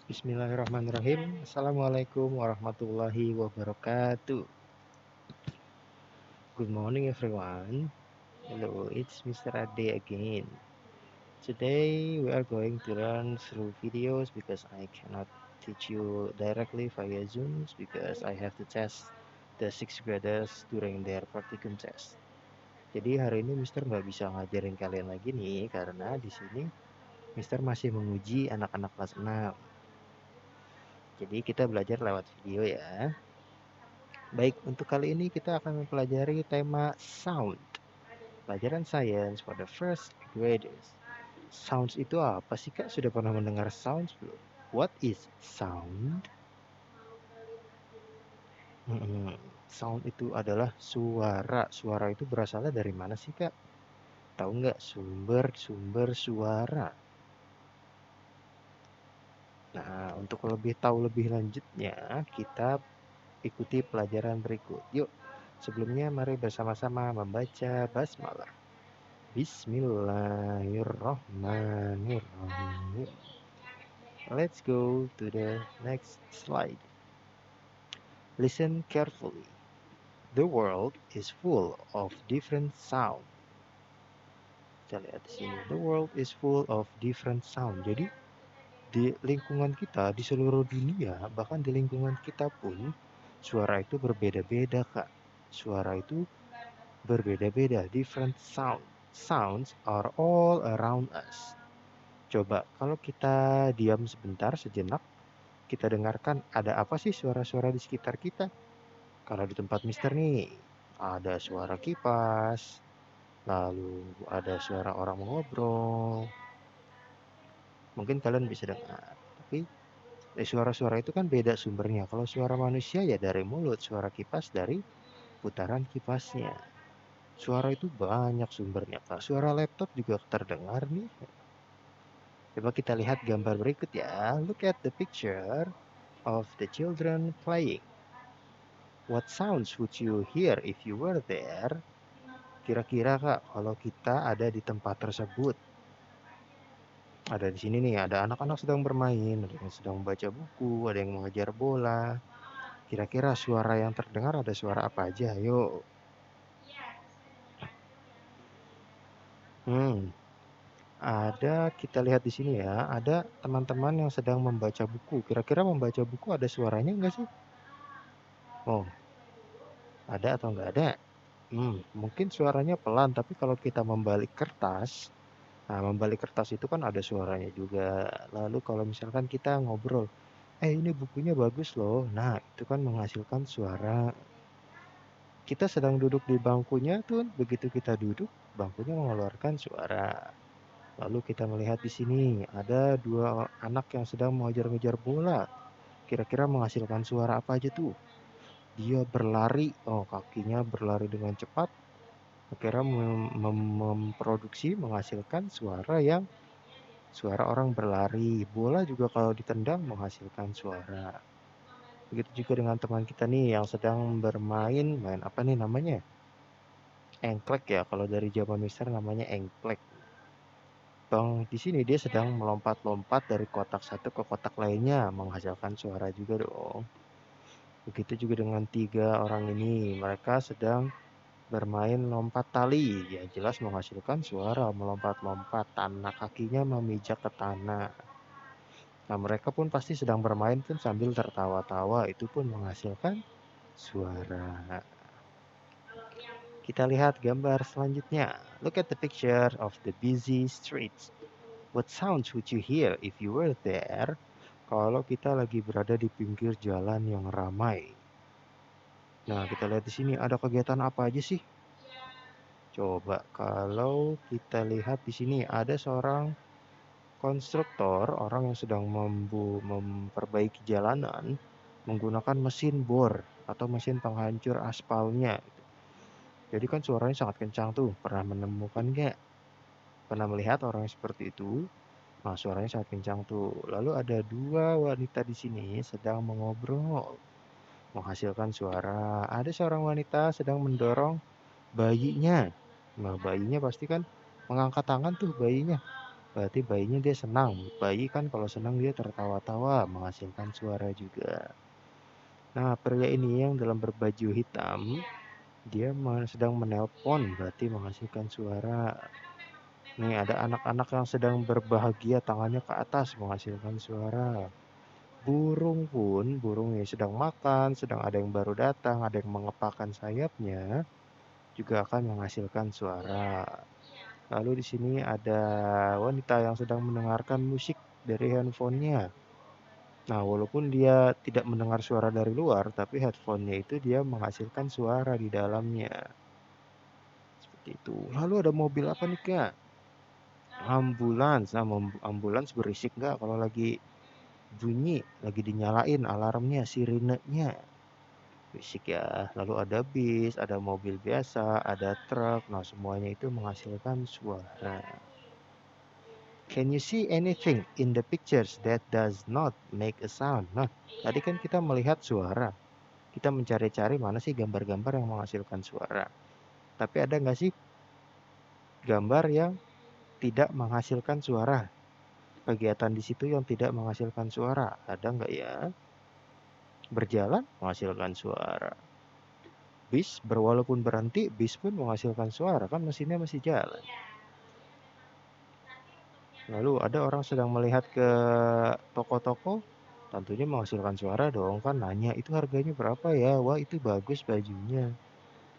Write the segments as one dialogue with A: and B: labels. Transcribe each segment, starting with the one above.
A: Bismillahirrahmanirrahim. Assalamualaikum warahmatullahi wabarakatuh. Good morning, everyone. Hello, it's Mr. Ade again. Today we are going to run through videos because I cannot teach you directly via Zooms because I have to test the sixth graders during their practicum test. Jadi hari ini Mister nggak bisa ngajarin kalian lagi nih karena di sini Mister masih menguji anak-anak kelas 6. Jadi kita belajar lewat video ya. Baik, untuk kali ini kita akan mempelajari tema sound. Pelajaran science for the first graders. Sounds itu apa sih Kak? Sudah pernah mendengar sounds belum? What is sound? Sound itu adalah suara. Suara itu berasalnya dari mana sih Kak? Tahu nggak sumber suara? Nah, untuk lebih tahu lebih lanjutnya, kita ikuti pelajaran berikut. Yuk, sebelumnya mari bersama-sama membaca basmalah. Bismillahirrahmanirrahim. Let's go to the next slide. Listen carefully. The world is full of different sound. Kita lihat di sini. The world is full of different sound. Jadi di lingkungan kita, di seluruh dunia, bahkan di lingkungan kita pun, suara itu berbeda-beda, Kak. Suara itu berbeda-beda, different sound. Sounds are all around us. Coba kalau kita diam sebentar, sejenak, kita dengarkan ada apa sih suara-suara di sekitar kita. Kalau di tempat Mister nih, ada suara kipas, lalu ada suara orang ngobrol. Mungkin kalian bisa dengar, tapi suara-suara itu kan beda sumbernya. Kalau suara manusia ya dari mulut, suara kipas dari putaran kipasnya. Suara itu banyak sumbernya, Kak. Suara laptop juga terdengar nih. Coba kita lihat gambar berikut ya. Look at the picture of the children playing. What sounds would you hear if you were there? Kira-kira Kak, kalau kita ada di tempat tersebut. Ada di sini nih, ada anak-anak sedang bermain, ada yang sedang membaca buku, ada yang mengejar bola. Kira-kira suara yang terdengar ada suara apa aja? Yuk. Ada kita lihat di sini ya, ada teman-teman yang sedang membaca buku. Kira-kira membaca buku ada suaranya nggak sih? Oh, ada atau nggak ada? Mungkin suaranya pelan, tapi kalau kita membalik kertas, nah membalik kertas itu kan ada suaranya juga. Lalu kalau misalkan kita ngobrol, ini bukunya bagus loh. Nah, itu kan menghasilkan suara. Kita sedang duduk di bangkunya tuh, begitu kita duduk, bangkunya mengeluarkan suara. Lalu kita melihat di sini ada dua anak yang sedang mengejar-ngejar bola. Kira-kira menghasilkan suara apa aja tuh? Dia berlari, kakinya berlari dengan cepat. Akhirnya memproduksi menghasilkan suara orang berlari. Bola juga kalau ditendang menghasilkan suara. Begitu juga dengan teman kita nih yang sedang bermain, main apa nih namanya? Engklek ya, kalau dari zaman Mister namanya engklek. Di sini dia sedang melompat-lompat dari kotak satu ke kotak lainnya, menghasilkan suara juga dong. Begitu juga dengan tiga orang ini, mereka sedang bermain lompat tali, ya jelas menghasilkan suara melompat-lompat, tanah kakinya memijak ke tanah. Nah, mereka pun pasti sedang bermain pun sambil tertawa-tawa, itu pun menghasilkan suara. Kita lihat gambar selanjutnya. Look at the picture of the busy streets. What sounds would you hear if you were there? Kalau kita lagi berada di pinggir jalan yang ramai. Nah, kita lihat di sini ada kegiatan apa aja sih? Coba kalau kita lihat di sini ada seorang konstruktor, orang yang sedang memperbaiki jalanan menggunakan mesin bor atau mesin penghancur aspalnya. Jadi kan suaranya sangat kencang tuh. Pernah menemukan nggak? Pernah melihat orang yang seperti itu? Nah, suaranya sangat kencang tuh. Lalu ada dua wanita di sini sedang mengobrol, menghasilkan suara. Ada seorang wanita sedang mendorong bayinya. Nah, bayinya pasti kan mengangkat tangan tuh bayinya. Berarti bayinya dia senang. Bayi kan kalau senang dia tertawa-tawa, menghasilkan suara juga. Nah, pria ini yang dalam berbaju hitam, dia sedang menelpon, berarti menghasilkan suara. Nih, ada anak-anak yang sedang berbahagia, tangannya ke atas, menghasilkan suara. Burung pun, burung yang sedang makan, sedang ada yang baru datang, ada yang mengepakkan sayapnya, juga akan menghasilkan suara. Lalu di sini ada wanita yang sedang mendengarkan musik dari handphonenya. Nah, walaupun dia tidak mendengar suara dari luar, tapi headphone-nya itu dia menghasilkan suara di dalamnya. Seperti itu. Lalu ada mobil apa nih, Kak? Ambulans. Nah, ambulans berisik nggak kalau lagi bunyi, lagi dinyalain alarmnya, sirenenya? Berisik ya. Lalu ada bis, ada mobil biasa, ada truk. Nah, semuanya itu menghasilkan suara. Can you see anything in the pictures that does not make a sound? Nah, tadi kan kita melihat suara. Kita mencari-cari mana sih gambar-gambar yang menghasilkan suara. Tapi ada nggak sih gambar yang tidak menghasilkan suara? Kegiatan di situ yang tidak menghasilkan suara. Ada nggak ya? Berjalan menghasilkan suara. Bis, walaupun berhenti, bis pun menghasilkan suara. Kan mesinnya masih jalan. Lalu ada orang sedang melihat ke toko-toko, tentunya menghasilkan suara dong, kan nanya itu harganya berapa ya? Wah, itu bagus bajunya.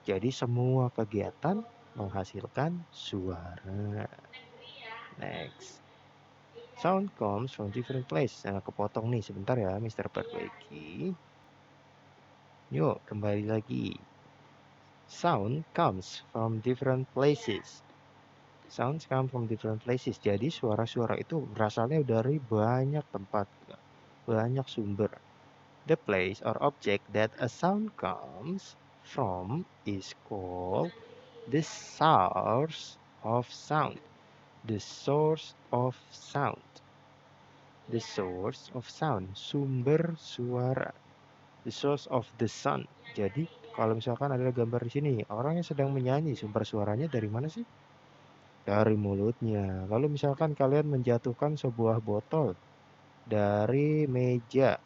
A: Jadi semua kegiatan menghasilkan suara. Next. Sound comes from different places. Nah, kepotong nih sebentar ya, Mr. Perbaiki. Yuk, kembali lagi. Sound comes from different places. Sounds come from different places. Jadi suara-suara itu berasalnya dari banyak tempat, banyak sumber. The place or object that a sound comes from is called the source of sound. The source of sound. The source of sound. Sumber suara. The source of the sun. Jadi kalau misalkan ada gambar di sini, orang yang sedang menyanyi, sumber suaranya dari mana sih? Dari mulutnya. Lalu misalkan kalian menjatuhkan sebuah botol dari meja.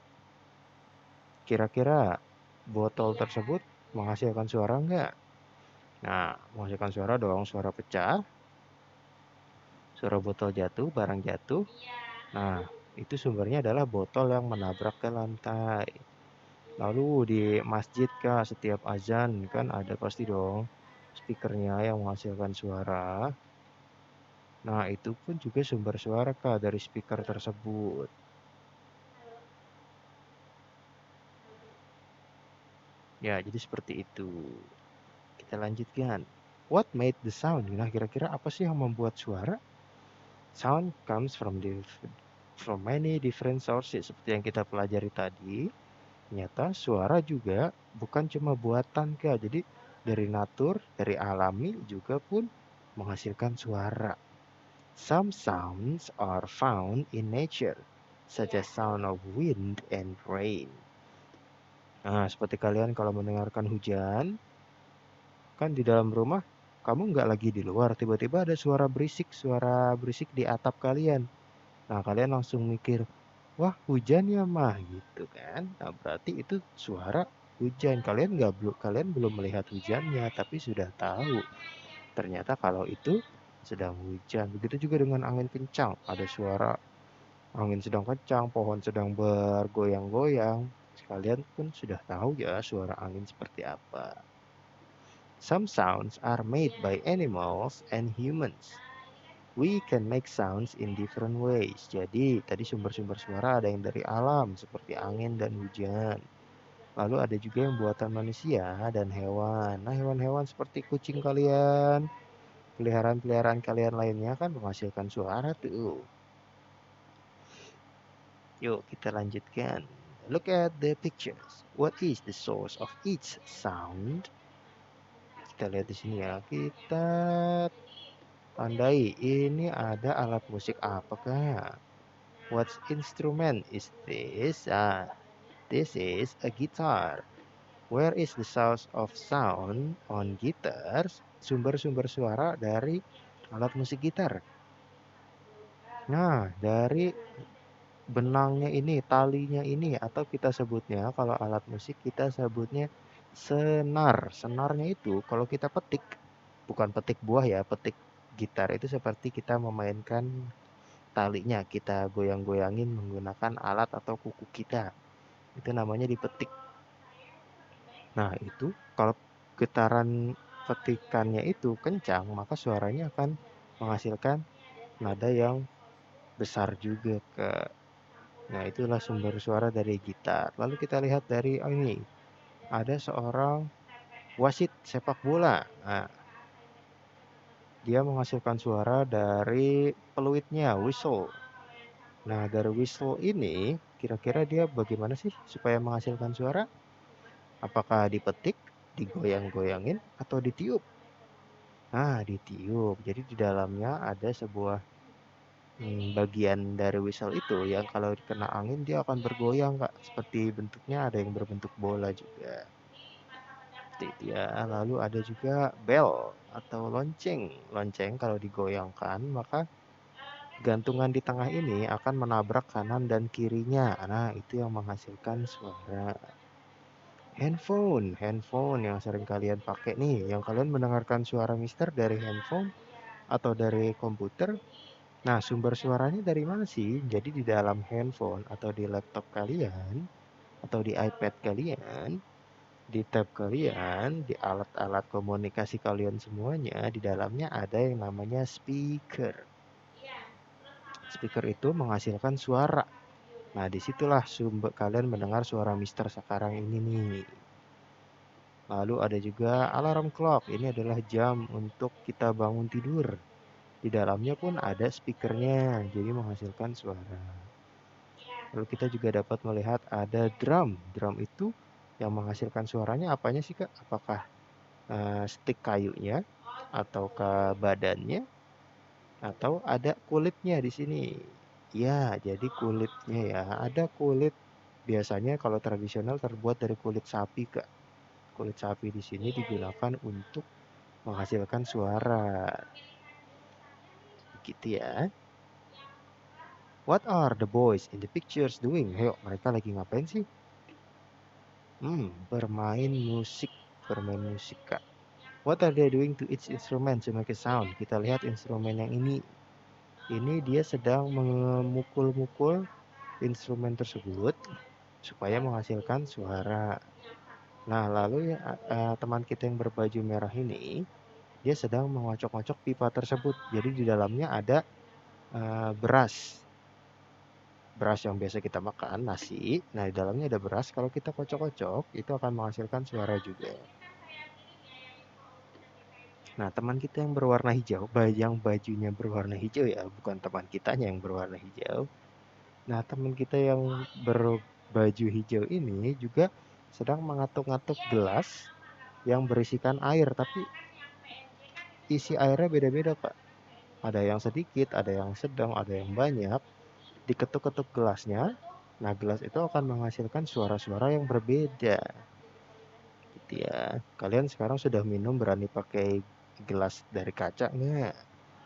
A: Kira-kira botol tersebut menghasilkan suara enggak? Nah, menghasilkan suara dong, suara pecah, suara botol jatuh, barang jatuh. Nah, itu sumbernya adalah botol yang menabrak ke lantai. Lalu di masjid kah setiap azan kan ada pasti dong speakernya yang menghasilkan suara. Nah, itu pun juga sumber suara kah dari speaker tersebut. Ya, jadi seperti itu. Kita lanjutkan. What made the sound? Nah, kira-kira apa sih yang membuat suara? Sound comes from many different sources. Seperti yang kita pelajari tadi, ternyata suara juga bukan cuma buatan Kak. Jadi dari natur, dari alami juga pun menghasilkan suara. Some sounds are found in nature, such as sound of wind and rain. Nah, seperti kalian kalau mendengarkan hujan, kan di dalam rumah kamu nggak lagi di luar, tiba-tiba ada suara berisik di atap kalian. Nah, kalian langsung mikir, wah hujan ya mah gitu kan. Nah, berarti itu suara hujan. Kalian belum melihat hujannya, tapi sudah tahu. Ternyata kalau itu sedang hujan. Begitu juga dengan angin kencang. Ada suara angin sedang kencang, pohon sedang bergoyang-goyang. Kalian pun sudah tahu ya suara angin seperti apa. Some sounds are made by animals and humans. We can make sounds in different ways. Jadi, tadi sumber-sumber suara ada yang dari alam, seperti angin dan hujan. Lalu ada juga yang buatan manusia dan hewan. Nah, hewan-hewan seperti kucing kalian, peliharaan-peliharaan kalian lainnya kan menghasilkan suara tuh. Yuk, kita lanjutkan. Look at the pictures. What is the source of each sound? Kita lihat di sini ya. Kita tandai, ini ada alat musik apakah? What instrument is this? This is a guitar. Where is the source of sound on guitars? Sumber-sumber suara dari alat musik gitar. Nah, dari benangnya ini, talinya ini, atau kita sebutnya kalau alat musik kita sebutnya senar. Senarnya itu kalau kita petik, bukan petik buah ya, petik gitar itu seperti kita memainkan talinya, kita goyang-goyangin menggunakan alat atau kuku kita. Itu namanya dipetik. Nah, itu kalau getaran petikannya itu kencang, maka suaranya akan menghasilkan nada yang besar juga, Kak. Nah, itulah sumber suara dari gitar. Lalu kita lihat dari ini, ada seorang wasit sepak bola. Nah, dia menghasilkan suara dari peluitnya, whistle. Nah, dari whistle ini, kira-kira dia bagaimana sih supaya menghasilkan suara? Apakah dipetik, digoyang-goyangin, atau ditiup? Nah, ditiup. Jadi di dalamnya ada sebuah bagian dari whistle itu yang kalau kena angin dia akan bergoyang, Kak. Seperti bentuknya ada yang berbentuk bola juga. Seperti itu ya. Lalu ada juga bell atau lonceng. Lonceng kalau digoyangkan maka gantungan di tengah ini akan menabrak kanan dan kirinya. Nah, itu yang menghasilkan suara. Handphone yang sering kalian pakai nih, yang kalian mendengarkan suara mister dari handphone atau dari komputer. Nah, sumber suaranya dari mana sih? Jadi di dalam handphone atau di laptop kalian atau di iPad kalian, di tab kalian, di alat-alat komunikasi kalian semuanya, di dalamnya ada yang namanya speaker. Speaker itu menghasilkan suara. Nah, disitulah sumber kalian mendengar suara Mister sekarang ini nih. Lalu ada juga alarm clock. Ini adalah jam untuk kita bangun tidur. Di dalamnya pun ada speakernya, jadi menghasilkan suara. Lalu kita juga dapat melihat ada drum. Drum itu yang menghasilkan suaranya apanya sih, Kak? Apakah stick kayunya ataukah badannya atau ada kulitnya di sini? Ya, jadi kulitnya ya. Ada kulit biasanya kalau tradisional terbuat dari kulit sapi, Kak. Kulit sapi di sini digunakan untuk menghasilkan suara. Gitu ya. What are the boys in the pictures doing? Ayo, mereka lagi ngapain sih? Bermain musik. Bermain musik, Kak. What are they doing to each instrument to make a sound? Kita lihat instrumen yang ini. Ini dia sedang memukul-mukul instrumen tersebut supaya menghasilkan suara. Nah, lalu ya, teman kita yang berbaju merah ini, dia sedang mengocok-ngocok pipa tersebut. Jadi di dalamnya ada beras. Beras yang biasa kita makan, nasi. Nah, di dalamnya ada beras. Kalau kita kocok-kocok, itu akan menghasilkan suara juga. Nah, teman kita yang berwarna hijau, yang bajunya berwarna hijau ya, bukan teman kitanya yang berwarna hijau. Nah, teman kita yang berbaju hijau ini juga sedang mengatuk-ngatuk gelas yang berisikan air, tapi isi airnya beda-beda, Pak. Ada yang sedikit, ada yang sedang, ada yang banyak. Diketuk-ketuk gelasnya, nah gelas itu akan menghasilkan suara-suara yang berbeda. Gitu ya. Kalian sekarang sudah minum berani pakai gelas dari kaca nggak?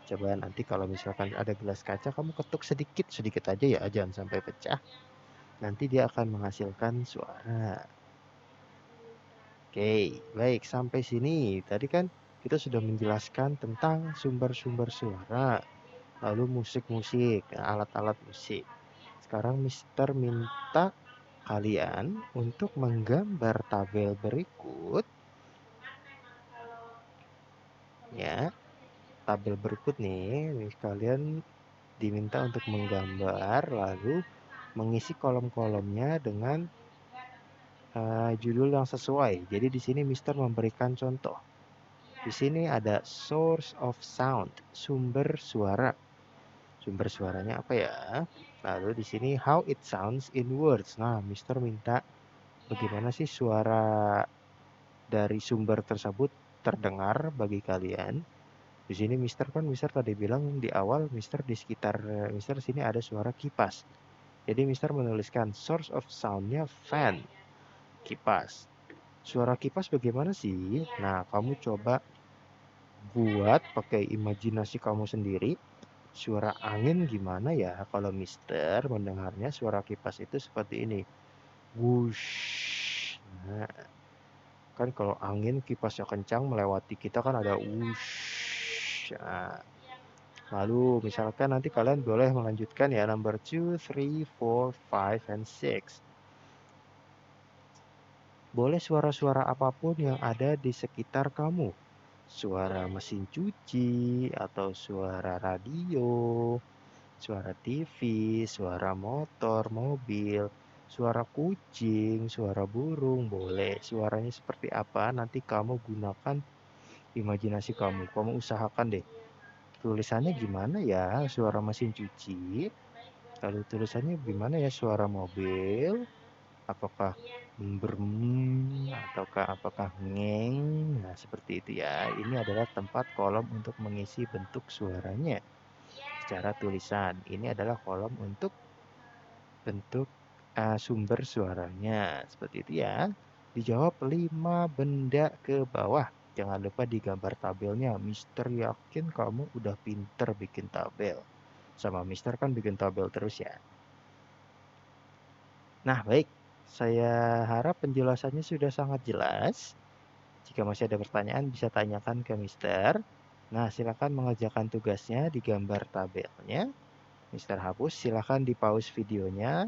A: Coba nanti kalau misalkan ada gelas kaca, kamu ketuk sedikit aja ya, jangan sampai pecah. Nanti dia akan menghasilkan suara. Oke, baik sampai sini. Tadi kan kita sudah menjelaskan tentang sumber-sumber suara, lalu musik-musik, alat-alat musik. Sekarang Mister minta kalian untuk menggambar tabel berikut ya. Tabel berikut nih, kalian diminta untuk menggambar lalu mengisi kolom-kolomnya dengan judul yang sesuai. Jadi di sini Mister memberikan contoh. Di sini ada source of sound, sumber suara. Sumber suaranya apa ya? Lalu di sini how it sounds in words. Nah, Mister minta bagaimana sih suara dari sumber tersebut terdengar bagi kalian. Di sini Mister tadi bilang di awal di sekitar Mister sini ada suara kipas. Jadi Mister menuliskan source of soundnya fan, kipas. Suara kipas bagaimana sih? Nah, kamu coba buat pakai imajinasi kamu sendiri. Suara angin gimana ya kalau Mister mendengarnya suara kipas itu seperti ini. Wush. Nah, kan kalau angin kipasnya kencang melewati kita kan ada wush. Nah, lalu misalkan nanti kalian boleh melanjutkan ya number 2, 3, 4, 5, and 6. Boleh suara-suara apapun yang ada di sekitar kamu. Suara mesin cuci atau suara radio, suara TV, suara motor, mobil, suara kucing, suara burung, boleh. Suaranya seperti apa? Nanti kamu gunakan imajinasi kamu. Kamu usahakan deh. Tulisannya gimana ya? Suara mesin cuci. Lalu tulisannya gimana ya? Suara mobil. Apakah brem ataukah apakah ngeng? Nah, seperti itu ya. Ini adalah tempat kolom untuk mengisi bentuk suaranya secara tulisan. Ini adalah kolom untuk bentuk sumber suaranya. Seperti itu ya. Dijawab 5 benda ke bawah. Jangan lupa digambar tabelnya. Mister yakin kamu udah pinter bikin tabel. Sama Mister kan bikin tabel terus ya. Nah, baik. Saya harap penjelasannya sudah sangat jelas. Jika masih ada pertanyaan bisa tanyakan ke Mister. Nah, silakan mengerjakan tugasnya di gambar tabelnya. Mister hapus, silakan di pause videonya.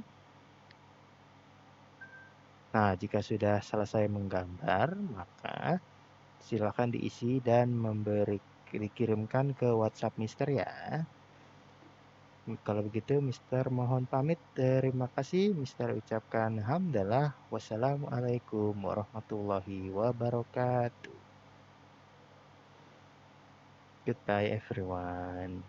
A: Nah, jika sudah selesai menggambar, maka silakan diisi dan dikirimkan ke WhatsApp Mister ya. Kalau begitu, Mister mohon pamit. Terima kasih. Mister ucapkan hamdalah. Wassalamualaikum warahmatullahi wabarakatuh. Goodbye, everyone.